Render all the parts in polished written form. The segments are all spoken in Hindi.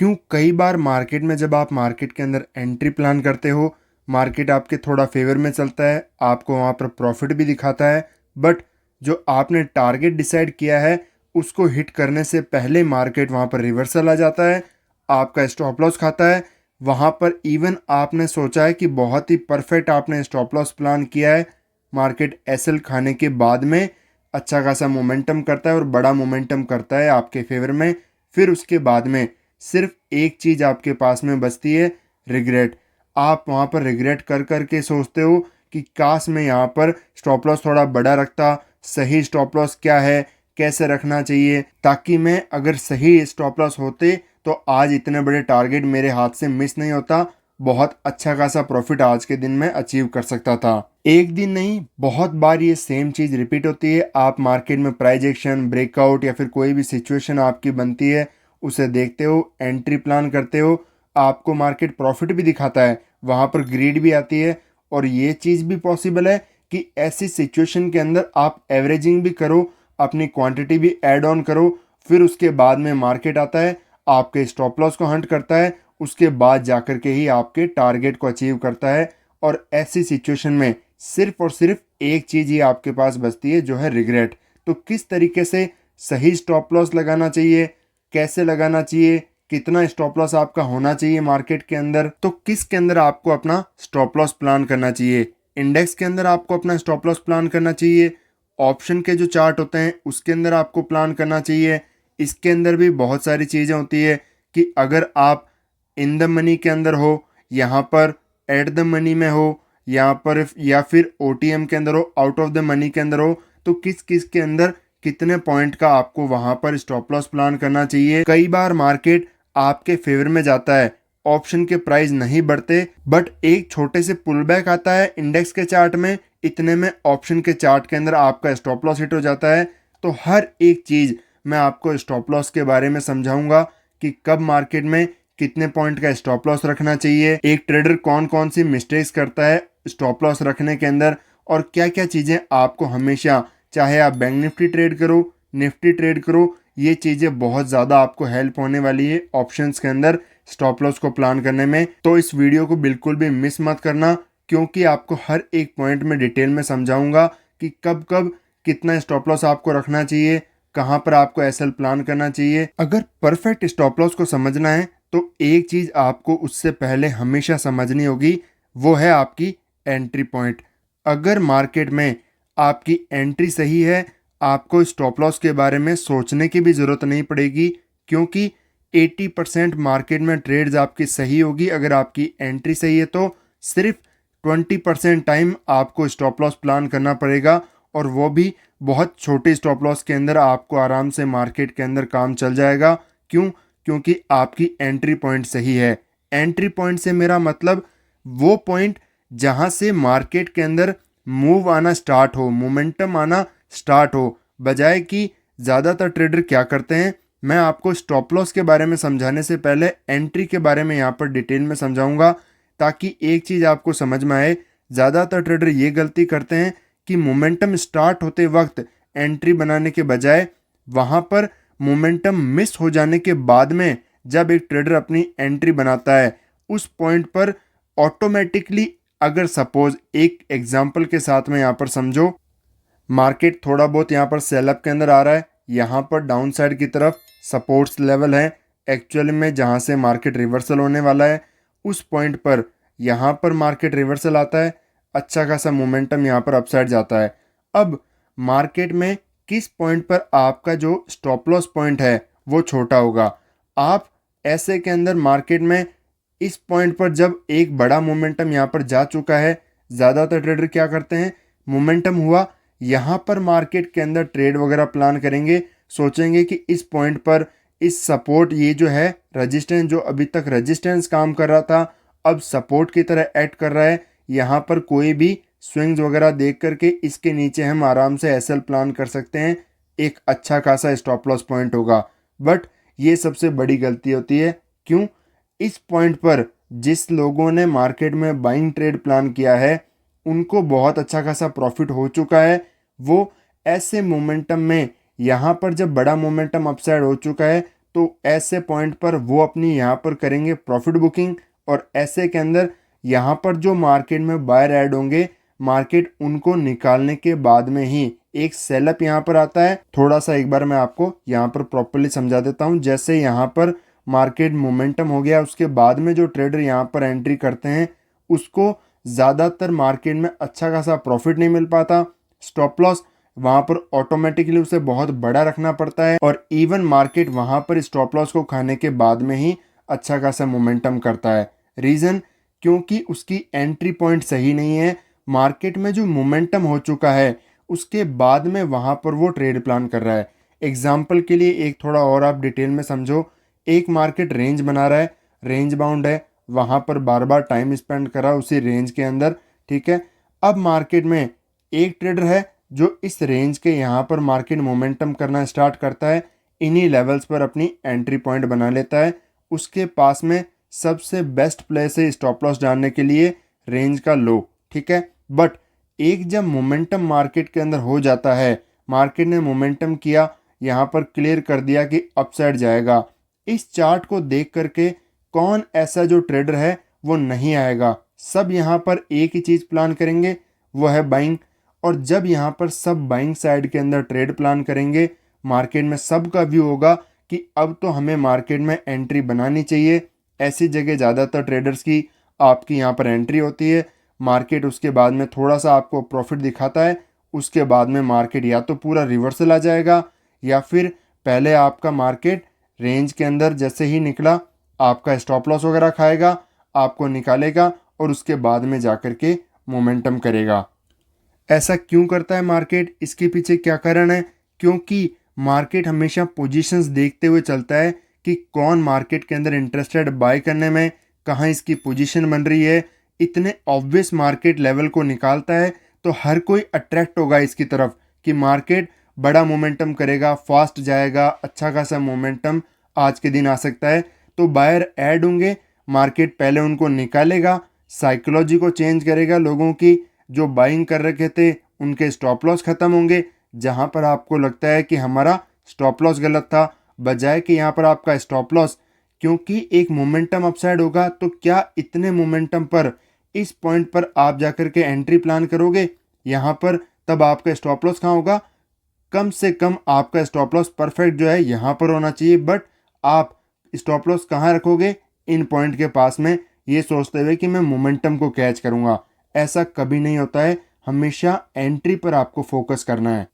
क्यों कई बार मार्केट में जब आप मार्केट के अंदर एंट्री प्लान करते हो, मार्केट आपके थोड़ा फेवर में चलता है, आपको वहाँ पर प्रॉफिट भी दिखाता है, बट जो आपने टारगेट डिसाइड किया है उसको हिट करने से पहले मार्केट वहाँ पर रिवर्सल आ जाता है, आपका स्टॉप लॉस खाता है। वहाँ पर इवन आपने सोचा है कि बहुत ही परफेक्ट आपने स्टॉप लॉस प्लान किया है, मार्केट एसएल खाने के बाद में अच्छा खासा मोमेंटम करता है और बड़ा मोमेंटम करता है आपके फेवर में। फिर उसके बाद में सिर्फ एक चीज़ आपके पास में बचती है, रिग्रेट। आप वहाँ पर रिग्रेट कर कर के सोचते हो कि काश मैं यहाँ पर स्टॉप लॉस थोड़ा बड़ा रखता, सही स्टॉप लॉस क्या है, कैसे रखना चाहिए, ताकि मैं अगर सही स्टॉप लॉस होते तो आज इतने बड़े टारगेट मेरे हाथ से मिस नहीं होता, बहुत अच्छा खासा प्रॉफिट आज के दिन में अचीव कर सकता था। एक दिन नहीं, बहुत बार ये सेम चीज़ रिपीट होती है। आप मार्केट में प्राइस एक्शन, ब्रेकआउट या फिर कोई भी सिचुएशन आपकी बनती है, उसे देखते हो, एंट्री प्लान करते हो, आपको मार्केट प्रॉफिट भी दिखाता है, वहाँ पर ग्रीड भी आती है। और ये चीज़ भी पॉसिबल है कि ऐसी सिचुएशन के अंदर आप एवरेजिंग भी करो, अपनी क्वांटिटी भी ऐड ऑन करो, फिर उसके बाद में मार्केट आता है, आपके स्टॉप लॉस को हंट करता है, उसके बाद जाकर के ही आपके टारगेट को अचीव करता है। और ऐसी सिचुएशन में सिर्फ और सिर्फ एक चीज़ ही आपके पास बचती है, जो है रिग्रेट। तो किस तरीके से सही स्टॉप लॉस लगाना चाहिए, कैसे लगाना चाहिए, कितना स्टॉप लॉस आपका होना चाहिए मार्केट के अंदर, तो किस के अंदर आपको अपना स्टॉप लॉस प्लान करना चाहिए, इंडेक्स के अंदर आपको अपना स्टॉप लॉस प्लान करना चाहिए, ऑप्शन के जो चार्ट होते हैं उसके अंदर आपको प्लान करना चाहिए। इसके अंदर भी बहुत सारी चीज़ें होती है कि अगर आप इन द मनी के अंदर हो, यहाँ पर एट द मनी में हो, यहाँ पर या फिर ओटीएम के अंदर हो, आउट ऑफ द मनी के अंदर हो, तो किस किस के अंदर कितने पॉइंट का आपको वहां पर स्टॉप लॉस प्लान करना चाहिए। कई बार मार्केट आपके फेवर में जाता है, ऑप्शन के प्राइस नहीं बढ़ते, बट एक छोटे से पुल बैक आता है इंडेक्स के चार्ट में, इतने में ऑप्शन के चार्ट के अंदर आपका स्टॉप लॉस हिट हो जाता है। तो हर एक चीज़ मैं आपको स्टॉप लॉस के बारे में समझाऊंगा कि कब मार्केट में कितने पॉइंट का स्टॉप लॉस रखना चाहिए, एक ट्रेडर कौन कौन सी मिस्टेक्स करता है स्टॉप लॉस रखने के अंदर, और क्या क्या चीज़ें आपको हमेशा, चाहे आप बैंक निफ्टी ट्रेड करो, निफ्टी ट्रेड करो, ये चीज़ें बहुत ज़्यादा आपको हेल्प होने वाली है ऑप्शंस के अंदर स्टॉप लॉस को प्लान करने में। तो इस वीडियो को बिल्कुल भी मिस मत करना, क्योंकि आपको हर एक पॉइंट में डिटेल में समझाऊंगा कि कब कब कितना स्टॉप लॉस आपको रखना चाहिए, कहाँ पर आपको एसएल प्लान करना चाहिए। अगर परफेक्ट स्टॉप लॉस को समझना है तो एक चीज़ आपको उससे पहले हमेशा समझनी होगी, वो है आपकी एंट्री पॉइंट। अगर मार्केट में आपकी एंट्री सही है, आपको स्टॉप लॉस के बारे में सोचने की भी ज़रूरत नहीं पड़ेगी, क्योंकि 80% मार्केट में ट्रेड्स आपकी सही होगी। अगर आपकी एंट्री सही है तो सिर्फ 20% टाइम आपको स्टॉप लॉस प्लान करना पड़ेगा, और वो भी बहुत छोटे स्टॉप लॉस के अंदर आपको आराम से मार्केट के अंदर काम चल जाएगा। क्यों? क्योंकि आपकी एंट्री पॉइंट सही है। एंट्री पॉइंट से मेरा मतलब वो पॉइंट जहां से मार्केट के अंदर मूव आना स्टार्ट हो, मोमेंटम आना स्टार्ट हो, बजाय कि ज़्यादातर ट्रेडर क्या करते हैं, मैं आपको स्टॉप लॉस के बारे में समझाने से पहले एंट्री के बारे में यहाँ पर डिटेल में समझाऊंगा, ताकि एक चीज़ आपको समझ में आए। ज़्यादातर ट्रेडर ये गलती करते हैं कि मोमेंटम स्टार्ट होते वक्त एंट्री बनाने के बजाय वहाँ पर मोमेंटम मिस हो जाने के बाद में जब एक ट्रेडर अपनी एंट्री बनाता है, उस पॉइंट पर ऑटोमेटिकली, अगर सपोज एक एग्जांपल के साथ में यहाँ पर समझो, मार्केट थोड़ा बहुत यहाँ पर सेलअप के अंदर आ रहा है, यहाँ पर डाउन साइड की तरफ सपोर्ट्स लेवल है, एक्चुअली में जहाँ से मार्केट रिवर्सल होने वाला है, उस पॉइंट पर यहाँ पर मार्केट रिवर्सल आता है, अच्छा खासा मोमेंटम यहाँ पर अपसाइड जाता है। अब मार्केट में किस पॉइंट पर आपका जो स्टॉप लॉस पॉइंट है वो छोटा होगा, आप ऐसे के अंदर मार्केट में इस पॉइंट पर जब एक बड़ा मोमेंटम यहाँ पर जा चुका है, ज़्यादातर ट्रेडर क्या करते हैं, मोमेंटम हुआ, यहाँ पर मार्केट के अंदर ट्रेड वगैरह प्लान करेंगे, सोचेंगे कि इस पॉइंट पर इस सपोर्ट, ये जो है रजिस्टेंस, जो अभी तक रजिस्टेंस काम कर रहा था अब सपोर्ट की तरह ऐड कर रहा है, यहाँ पर कोई भी स्विंग्स वगैरह देख करके इसके नीचे हम आराम से एसएल प्लान कर सकते हैं, एक अच्छा खासा स्टॉप लॉस पॉइंट होगा। बट ये सबसे बड़ी गलती होती है। क्यों? इस पॉइंट पर जिस लोगों ने मार्केट में बाइंग ट्रेड प्लान किया है, उनको बहुत अच्छा खासा प्रॉफिट हो चुका है। वो ऐसे मोमेंटम में, यहाँ पर जब बड़ा मोमेंटम अपसाइड हो चुका है, तो ऐसे पॉइंट पर वो अपनी यहाँ पर करेंगे प्रॉफिट बुकिंग, और ऐसे के अंदर यहाँ पर जो मार्केट में बायर ऐड होंगे, मार्केट उनको निकालने के बाद में ही एक सेलअप यहाँ पर आता है। थोड़ा सा एक बार मैं आपको यहाँ पर प्रॉपर्ली समझा देता हूँ। जैसे यहाँ पर मार्केट मोमेंटम हो गया, उसके बाद में जो ट्रेडर यहाँ पर एंट्री करते हैं उसको ज़्यादातर मार्केट में अच्छा खासा प्रॉफिट नहीं मिल पाता। स्टॉप लॉस वहाँ पर ऑटोमेटिकली उसे बहुत बड़ा रखना पड़ता है, और इवन मार्केट वहाँ पर स्टॉप लॉस को खाने के बाद में ही अच्छा खासा मोमेंटम करता है। रीज़न, क्योंकि उसकी एंट्री पॉइंट सही नहीं है। मार्केट में जो मोमेंटम हो चुका है उसके बाद में वहाँ पर वो ट्रेड प्लान कर रहा है। एग्जाम्पल के लिए एक थोड़ा और आप डिटेल में समझो। एक मार्केट रेंज बना रहा है, रेंज बाउंड है, वहाँ पर बार बार टाइम स्पेंड करा उसी रेंज के अंदर, ठीक है। अब मार्केट में एक ट्रेडर है जो इस रेंज के यहाँ पर मार्केट मोमेंटम करना स्टार्ट करता है, इन्हीं लेवल्स पर अपनी एंट्री पॉइंट बना लेता है। उसके पास में सबसे बेस्ट प्लेस है स्टॉप लॉस डालने के लिए रेंज का लो, ठीक है। बट एक जब मोमेंटम मार्केट के अंदर हो जाता है, मार्केट ने मोमेंटम किया, यहाँ पर क्लियर कर दिया कि अपसाइड जाएगा, इस चार्ट को देख करके कौन ऐसा जो ट्रेडर है वो नहीं आएगा। सब यहाँ पर एक ही चीज़ प्लान करेंगे, वो है बाइंग। और जब यहाँ पर सब बाइंग साइड के अंदर ट्रेड प्लान करेंगे, मार्केट में सबका व्यू होगा कि अब तो हमें मार्केट में एंट्री बनानी चाहिए। ऐसी जगह ज़्यादातर ट्रेडर्स की आपकी यहाँ पर एंट्री होती है। मार्केट उसके बाद में थोड़ा सा आपको प्रॉफिट दिखाता है, उसके बाद में मार्केट या तो पूरा रिवर्सल आ जाएगा, या फिर पहले आपका मार्केट रेंज के अंदर जैसे ही निकला आपका स्टॉप लॉस वगैरह खाएगा, आपको निकालेगा, और उसके बाद में जाकर के मोमेंटम करेगा। ऐसा क्यों करता है मार्केट, इसके पीछे क्या कारण है? क्योंकि मार्केट हमेशा पोजीशंस देखते हुए चलता है कि कौन मार्केट के अंदर इंटरेस्टेड बाय करने में, कहाँ इसकी पोजीशन बन रही है। इतने ऑब्वियस मार्केट लेवल को निकालता है तो हर कोई अट्रैक्ट होगा इसकी तरफ कि मार्केट बड़ा मोमेंटम करेगा, फास्ट जाएगा, अच्छा खासा मोमेंटम आज के दिन आ सकता है। तो बायर ऐड होंगे, मार्केट पहले उनको निकालेगा, साइकोलॉजी को चेंज करेगा, लोगों की जो बाइंग कर रखे थे उनके स्टॉप लॉस खत्म होंगे। जहां पर आपको लगता है कि हमारा स्टॉप लॉस गलत था, बजाय कि यहाँ पर आपका स्टॉप लॉस, क्योंकि एक मोमेंटम अपसाइड होगा, तो क्या इतने मोमेंटम पर इस पॉइंट पर आप जाकर के एंट्री प्लान करोगे यहाँ पर, तब आपका स्टॉप लॉस कहाँ होगा? कम से कम आपका स्टॉप लॉस परफेक्ट जो है यहाँ पर होना चाहिए। बट आप स्टॉप लॉस कहाँ रखोगे? इन पॉइंट के पास में, ये सोचते हुए कि मैं मोमेंटम को कैच करूँगा। ऐसा कभी नहीं होता है, हमेशा एंट्री पर आपको फोकस करना है।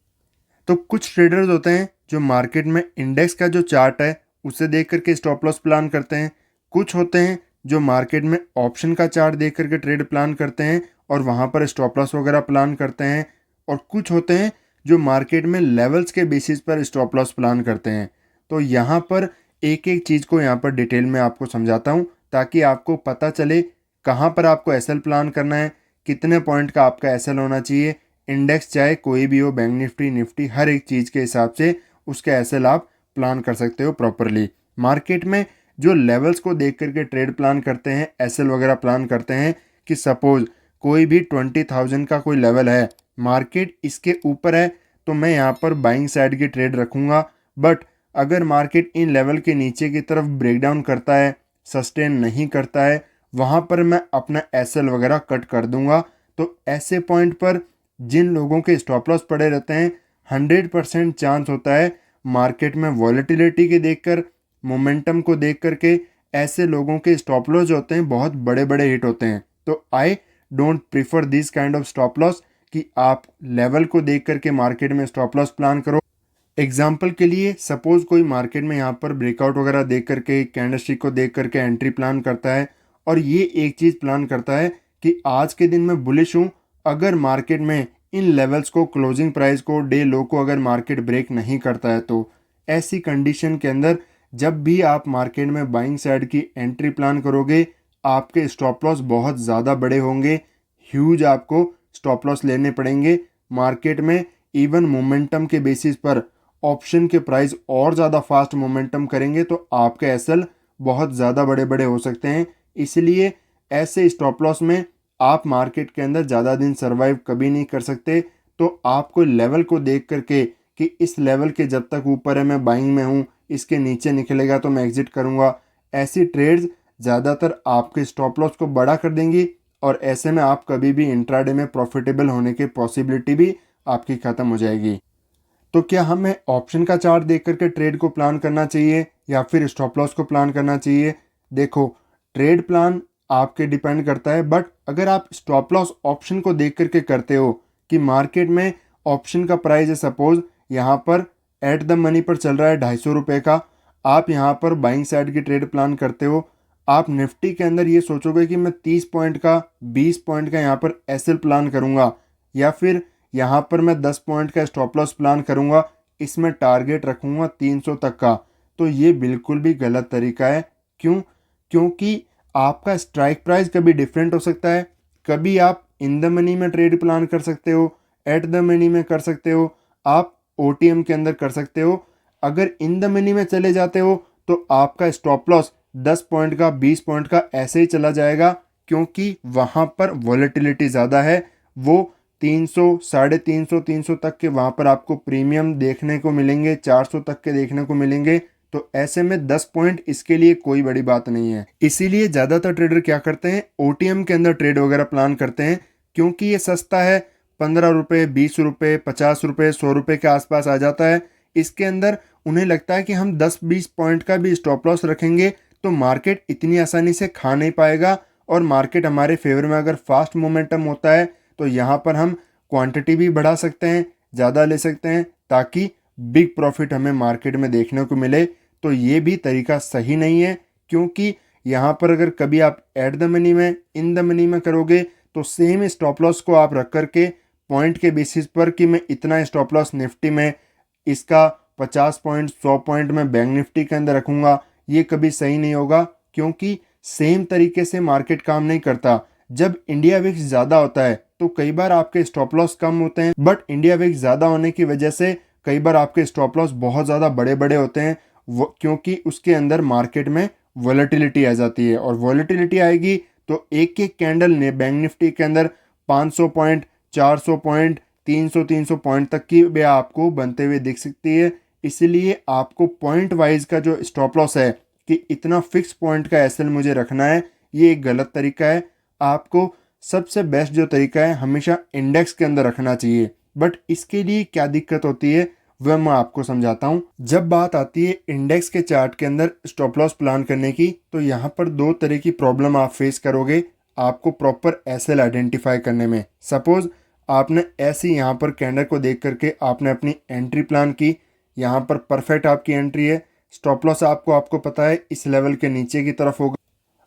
तो कुछ ट्रेडर्स होते हैं जो मार्केट में इंडेक्स का जो चार्ट है उसे देख करके स्टॉप लॉस प्लान करते हैं। कुछ होते हैं जो मार्केट में ऑप्शन का चार्ट देख करके ट्रेड प्लान करते हैं और वहाँ पर स्टॉप लॉस वगैरह प्लान करते हैं। और कुछ होते हैं जो मार्केट में लेवल्स के बेसिस पर स्टॉप लॉस प्लान करते हैं। तो यहाँ पर एक एक चीज़ को यहाँ पर डिटेल में आपको समझाता हूँ, ताकि आपको पता चले कहाँ पर आपको एसएल प्लान करना है, कितने पॉइंट का आपका एसएल होना चाहिए। इंडेक्स चाहे कोई भी हो, बैंक निफ्टी, निफ्टी, हर एक चीज़ के हिसाब से उसका एसएल आप प्लान कर सकते हो प्रॉपरली। मार्केट में जो लेवल्स को देख करके ट्रेड प्लान करते हैं, एसएल वगैरह प्लान करते हैं, कि सपोज कोई भी 20,000 का कोई लेवल है, मार्केट इसके ऊपर है, तो मैं यहाँ पर बाइंग साइड की ट्रेड रखूँगा। बट अगर मार्केट इन लेवल के नीचे की तरफ ब्रेकडाउन करता है, सस्टेन नहीं करता है, वहाँ पर मैं अपना एसएल वगैरह कट कर दूंगा। तो ऐसे पॉइंट पर जिन लोगों के स्टॉप लॉस पड़े रहते हैं, 100% चांस होता है मार्केट में वॉलेटिलिटी के देखकर, मोमेंटम को देख करके ऐसे लोगों के स्टॉप लॉस होते हैं बहुत बड़े बड़े हिट होते हैं। तो I don't prefer this kind of stop loss कि आप लेवल को देख करके मार्केट में स्टॉप लॉस प्लान करो। एग्जाम्पल के लिए सपोज कोई मार्केट में यहाँ पर ब्रेकआउट वगैरह देख करके, कैंडलस्टिक को देख करके एंट्री प्लान करता है, और ये एक चीज़ प्लान करता है कि आज के दिन मैं बुलिश हूँ। अगर मार्केट में इन लेवल्स को, क्लोजिंग प्राइस को, डे लो को अगर मार्केट ब्रेक नहीं करता है, तो ऐसी कंडीशन के अंदर जब भी आप मार्केट में बाइंग साइड की एंट्री प्लान करोगे, आपके स्टॉप लॉस बहुत ज़्यादा बड़े होंगे, ह्यूज आपको स्टॉप लॉस लेने पड़ेंगे। मार्केट में इवन मोमेंटम के बेसिस पर ऑप्शन के प्राइस और ज़्यादा फास्ट मोमेंटम करेंगे, तो आपके एसएल बहुत ज़्यादा बड़े बड़े हो सकते हैं। इसलिए ऐसे स्टॉप लॉस में आप मार्केट के अंदर ज़्यादा दिन सर्वाइव कभी नहीं कर सकते। तो आपको लेवल को देख करके कि इस लेवल के जब तक ऊपर है मैं बाइंग में हूँ, इसके नीचे निकलेगा तो मैं एग्जिट करूँगा। ऐसी ट्रेड्स ज़्यादातर आपके स्टॉप लॉस को बड़ा कर देंगी और ऐसे में आप कभी भी इंट्राडे में प्रॉफिटेबल होने की पॉसिबिलिटी भी आपकी ख़त्म हो जाएगी। तो क्या हमें ऑप्शन का चार्ट देख करके ट्रेड को प्लान करना चाहिए या फिर स्टॉप लॉस को प्लान करना चाहिए? देखो, ट्रेड प्लान आपके डिपेंड करता है, बट अगर आप स्टॉप लॉस ऑप्शन को देख करके करते हो कि मार्केट में ऑप्शन का प्राइस है सपोज यहाँ पर एट द मनी पर चल रहा है 250 रुपये का, आप यहाँ पर बाइंग साइड की ट्रेड प्लान करते हो, आप निफ्टी के अंदर ये सोचोगे कि मैं 30 पॉइंट का 20 पॉइंट का यहाँ पर एसएल प्लान करूँगा या फिर यहाँ पर मैं 10 पॉइंट का स्टॉप लॉस प्लान करूँगा, इसमें टारगेट रखूँगा 300 तक का, तो ये बिल्कुल भी गलत तरीका है। क्यों? क्योंकि आपका स्ट्राइक प्राइस कभी डिफरेंट हो सकता है। कभी आप इन द मनी में ट्रेड प्लान कर सकते हो, एट द मनी में कर सकते हो, आप ओटीएम के अंदर कर सकते हो। अगर इन द मनी में चले जाते हो तो आपका स्टॉप लॉस 10 पॉइंट का 20 पॉइंट का ऐसे ही चला जाएगा, क्योंकि वहाँ पर वॉलेटिलिटी ज़्यादा है। वो 300, 350, 300 तक के वहाँ पर आपको प्रीमियम देखने को मिलेंगे, 400 तक के देखने को मिलेंगे। तो ऐसे में 10 पॉइंट इसके लिए कोई बड़ी बात नहीं है। इसीलिए ज़्यादातर ट्रेडर क्या करते हैं, ओटीएम के अंदर ट्रेड वगैरह प्लान करते हैं, क्योंकि ये सस्ता है। 15 रुपये, 20 रुपये, 50 रुपये, 100 रुपये के आसपास आ जाता है। इसके अंदर उन्हें लगता है कि हम 10-20 पॉइंट का भी स्टॉप लॉस रखेंगे तो मार्केट इतनी आसानी से खा नहीं पाएगा, और मार्केट हमारे फेवर में अगर फास्ट मोमेंटम होता है तो यहाँ पर हम क्वांटिटी भी बढ़ा सकते हैं, ज़्यादा ले सकते हैं, ताकि बिग प्रॉफिट हमें मार्केट में देखने को मिले। तो ये भी तरीका सही नहीं है, क्योंकि यहाँ पर अगर कभी आप एट द मनी में, इन द मनी में करोगे तो सेम स्टॉप लॉस को आप रख करके पॉइंट के बेसिस पर कि मैं इतना स्टॉप लॉस निफ्टी में, इसका 50 पॉइंट 100 पॉइंट में बैंक निफ्टी के अंदर रखूँगा, ये कभी सही नहीं होगा। क्योंकि सेम तरीके से मार्केट काम नहीं करता। जब इंडिया विक्स ज़्यादा होता है तो कई बार आपके स्टॉप लॉस कम होते हैं, बट इंडिया विक्स ज़्यादा होने की वजह से कई बार आपके स्टॉप लॉस बहुत ज़्यादा बड़े बड़े होते हैं, क्योंकि उसके अंदर मार्केट में वॉलेटिलिटी आ जाती है, और वॉलेटिलिटी आएगी तो एक एक कैंडल ने बैंक निफ्टी के अंदर 500 पॉइंट, 400 पॉइंट, 300 पॉइंट तक की भी आपको बनते हुए दिख सकती है। इसलिए आपको पॉइंट वाइज का जो स्टॉप लॉस है कि इतना फिक्स पॉइंट का एसएल मुझे रखना है, ये एक गलत तरीका है। आपको सबसे बेस्ट जो तरीका है हमेशा इंडेक्स के अंदर रखना चाहिए। बट इसके लिए क्या दिक्कत होती है वह मैं आपको समझाता हूँ। जब बात आती है इंडेक्स के चार्ट के अंदर स्टॉप लॉस प्लान करने की, तो यहाँ पर दो तरह की प्रॉब्लम आप फेस करोगे आपको प्रॉपर एसएल आइडेंटिफाई करने में। सपोज आपने ऐसी यहाँ पर कैंडल को देख करके आपने अपनी एंट्री प्लान की, यहाँ पर परफेक्ट आपकी एंट्री है, स्टॉप लॉस आपको पता है इस लेवल के नीचे की तरफ होगा,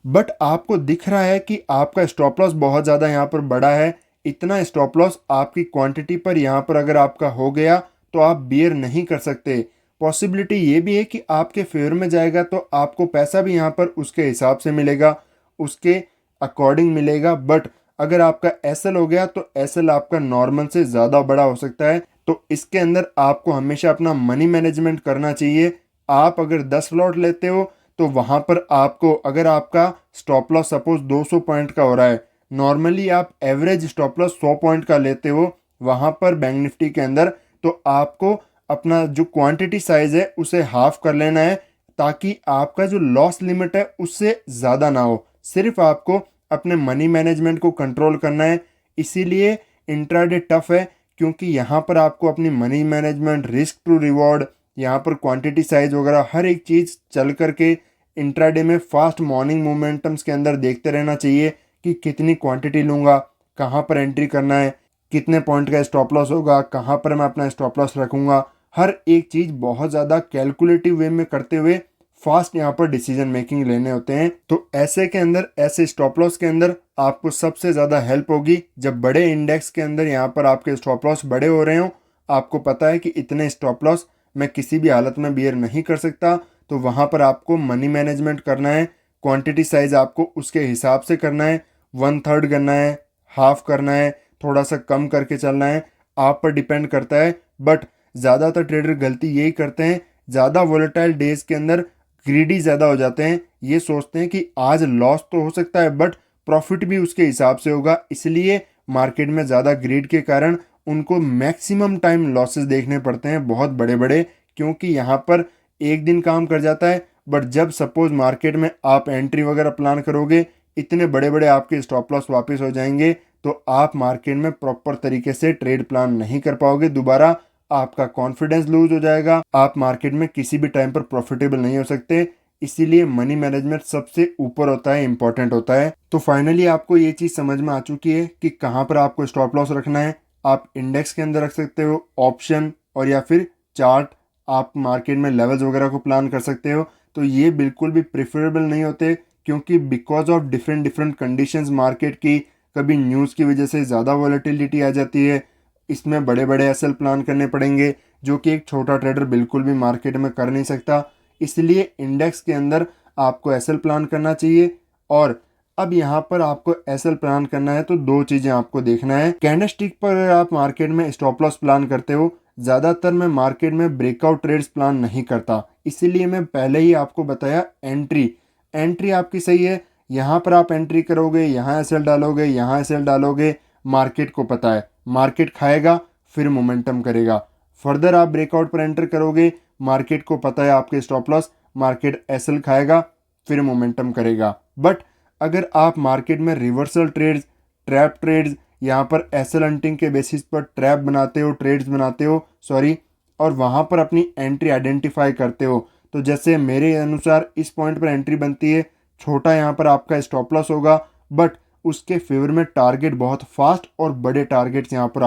बट आपको दिख रहा है कि आपका स्टॉप लॉस बहुत ज़्यादा यहाँ पर बड़ा है। इतना स्टॉप लॉस आपकी क्वांटिटी पर यहाँ पर अगर आपका हो गया तो आप बियर नहीं कर सकते। पॉसिबिलिटी ये भी है कि आपके फेवर में जाएगा तो आपको पैसा भी यहाँ पर उसके हिसाब से मिलेगा, उसके अकॉर्डिंग मिलेगा। बट अगर आपका एसएल हो गया तो एसएल आपका नॉर्मल से ज़्यादा बड़ा हो सकता है। तो इसके अंदर आपको हमेशा अपना मनी मैनेजमेंट करना चाहिए। आप अगर 10 लॉट लेते हो तो वहाँ पर आपको, अगर आपका स्टॉप लॉस सपोज 200 पॉइंट का हो रहा है, नॉर्मली आप एवरेज स्टॉप लॉस 100 पॉइंट का लेते हो वहाँ पर बैंक निफ्टी के अंदर, तो आपको अपना जो क्वांटिटी साइज है उसे हाफ कर लेना है, ताकि आपका जो लॉस लिमिट है उससे ज़्यादा ना हो। सिर्फ आपको अपने मनी मैनेजमेंट को कंट्रोल करना है। इसीलिए इंट्राडे टफ है, क्योंकि यहाँ पर आपको अपनी money management, risk to reward, यहाँ पर क्वांटिटी साइज वगैरह हर एक चीज़ चल करके इंट्राडे में फास्ट मॉर्निंग मोमेंटम्स के अंदर देखते रहना चाहिए कि कितनी क्वांटिटी लूँगा, कहाँ पर एंट्री करना है, कितने पॉइंट का स्टॉप लॉस होगा, कहाँ पर मैं अपना स्टॉप लॉस रखूँगा। हर एक चीज़ बहुत ज़्यादा कैलकुलेटिव वे में करते हुए फास्ट यहाँ पर डिसीजन मेकिंग लेने होते हैं। तो ऐसे के अंदर, ऐसे स्टॉप लॉस के अंदर आपको सबसे ज़्यादा हेल्प होगी जब बड़े इंडेक्स के अंदर यहाँ पर आपके स्टॉप लॉस बड़े हो रहे हों, आपको पता है कि इतने स्टॉप लॉस मैं किसी भी हालत में बियर नहीं कर सकता, तो वहाँ पर आपको मनी मैनेजमेंट करना है। क्वांटिटी साइज आपको उसके हिसाब से करना है, 1/3 करना है, हाफ करना है, थोड़ा सा कम करके चलना है, आप पर डिपेंड करता है। बट ज़्यादातर ट्रेडर गलती यही करते हैं, ज़्यादा वोलेटाइल डेज के अंदर ग्रीडी ज़्यादा हो जाते हैं। ये सोचते हैं कि आज लॉस तो हो सकता है बट प्रॉफिट भी उसके हिसाब से होगा, इसलिए मार्केट में ज़्यादा ग्रीड के कारण उनको मैक्सिमम टाइम लॉसेस देखने पड़ते हैं बहुत बड़े बड़े, क्योंकि यहाँ पर एक दिन काम कर जाता है, बट जब सपोज मार्केट में आप एंट्री वगैरह प्लान करोगे, इतने बड़े बड़े आपके स्टॉप लॉस वापस हो जाएंगे, तो आप मार्केट में प्रॉपर तरीके से ट्रेड प्लान नहीं कर पाओगे। दोबारा आपका कॉन्फिडेंस लूज हो जाएगा, आप मार्केट में किसी भी टाइम पर प्रॉफिटेबल नहीं हो सकते। इसीलिए मनी मैनेजमेंट सबसे ऊपर होता है, इंपॉर्टेंट होता है। तो फाइनली आपको ये चीज़ समझ में आ चुकी है कि कहाँ पर आपको स्टॉप लॉस रखना है। आप इंडेक्स के अंदर रख सकते हो, ऑप्शन और या फिर चार्ट, आप मार्केट में लेवल्स वगैरह को प्लान कर सकते हो। तो ये बिल्कुल भी प्रिफरेबल नहीं होते, क्योंकि because of different different conditions market की, कभी न्यूज़ की वजह से ज़्यादा वॉलेटिलिटी आ जाती है, इसमें बड़े बड़े एसएल प्लान करने पड़ेंगे, जो कि एक छोटा ट्रेडर बिल्कुल भी मार्केट में कर नहीं सकता। इसलिए इंडेक्स के अंदर आपको एसएल प्लान करना चाहिए। और अब यहाँ पर आपको एसएल प्लान करना है तो दो चीज़ें आपको देखना है। कैंडलस्टिक पर अगर आप मार्केट में स्टॉप लॉस प्लान करते हो, ज़्यादातर मैं मार्केट में ब्रेकआउट ट्रेड्स प्लान नहीं करता, इसीलिए मैं पहले ही आपको बताया एंट्री आपकी सही है। यहाँ पर आप एंट्री करोगे, यहाँ एसएल डालोगे, यहाँ एसएल डालोगे, मार्केट को पता है मार्केट खाएगा फिर मोमेंटम करेगा। फर्दर आप ब्रेकआउट पर एंटर करोगे, मार्केट को पता है आपके स्टॉप लॉस, मार्केट एसएल खाएगा फिर मोमेंटम करेगा। बट अगर आप मार्केट में रिवर्सल ट्रेड्स, ट्रैप ट्रेड्स, यहाँ पर एसएल हंटिंग के बेसिस पर ट्रैप बनाते हो, ट्रेड्स बनाते हो सॉरी, और वहाँ पर अपनी एंट्री आइडेंटिफाई करते हो, तो जैसे मेरे अनुसार इस पॉइंट पर एंट्री बनती है, छोटा यहाँ पर आपका स्टॉप लॉस होगा, बट उसके फेवर में टारगेट बहुत फास्ट और बड़े टारगेट्स यहाँ पर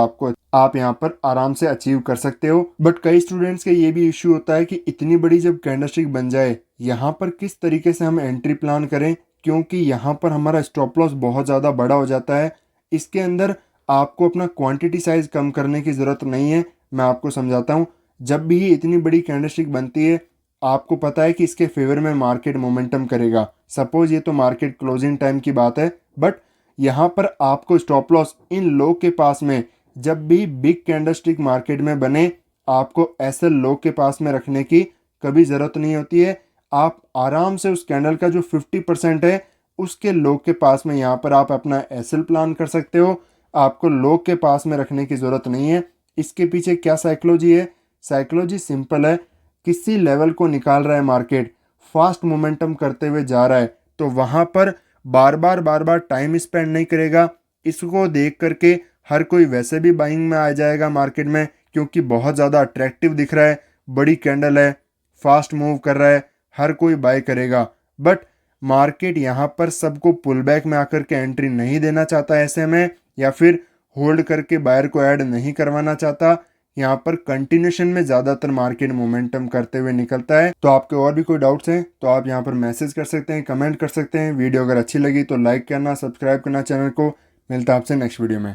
आप यहाँ पर आराम से अचीव कर सकते हो। बट कई स्टूडेंट्स के ये भी इश्यू होता है कि इतनी बड़ी जब कैंडलस्टिक बन जाए, यहाँ पर किस तरीके से हम एंट्री प्लान करें, क्योंकि यहाँ पर हमारा स्टॉप लॉस बहुत ज़्यादा बड़ा हो जाता है। इसके अंदर आपको अपना क्वांटिटी साइज कम करने की ज़रूरत नहीं है। मैं आपको समझाता हूँ। जब भी इतनी बड़ी कैंडलस्टिक बनती है, आपको पता है कि इसके फेवर में मार्केट मोमेंटम करेगा। सपोज ये तो मार्केट क्लोजिंग टाइम की बात है, बट यहाँ पर आपको स्टॉप लॉस इन लो के पास में, जब भी बिग कैंडलस्टिक मार्केट में बने, आपको ऐसे लो के पास में रखने की कभी ज़रूरत नहीं होती है। आप आराम से उस कैंडल का जो 50% है, उसके लो के पास में यहाँ पर आप अपना एसएल प्लान कर सकते हो। आपको लो के पास में रखने की ज़रूरत नहीं है। इसके पीछे क्या साइकोलॉजी है? साइकोलॉजी सिंपल है। किसी लेवल को निकाल रहा है मार्केट, फास्ट मोमेंटम करते हुए जा रहा है, तो वहाँ पर बार बार टाइम स्पेंड नहीं करेगा। इसको देख करके हर कोई वैसे भी बाइंग में आ जाएगा मार्केट में, क्योंकि बहुत ज़्यादा अट्रैक्टिव दिख रहा है, बड़ी कैंडल है, फास्ट मूव कर रहा है, हर कोई बाय करेगा। बट मार्केट यहाँ पर सबको पुल बैक में आकर के एंट्री नहीं देना चाहता ऐसे में, या फिर होल्ड करके बायर को ऐड नहीं करवाना चाहता। यहाँ पर कंटिन्यूशन में ज़्यादातर मार्केट मोमेंटम करते हुए निकलता है। तो आपके और भी कोई डाउट्स हैं तो आप यहाँ पर मैसेज कर सकते हैं, कमेंट कर सकते हैं। वीडियो अगर अच्छी लगी तो लाइक करना, सब्सक्राइब करना चैनल को। मिलता है आपसे नेक्स्ट वीडियो में।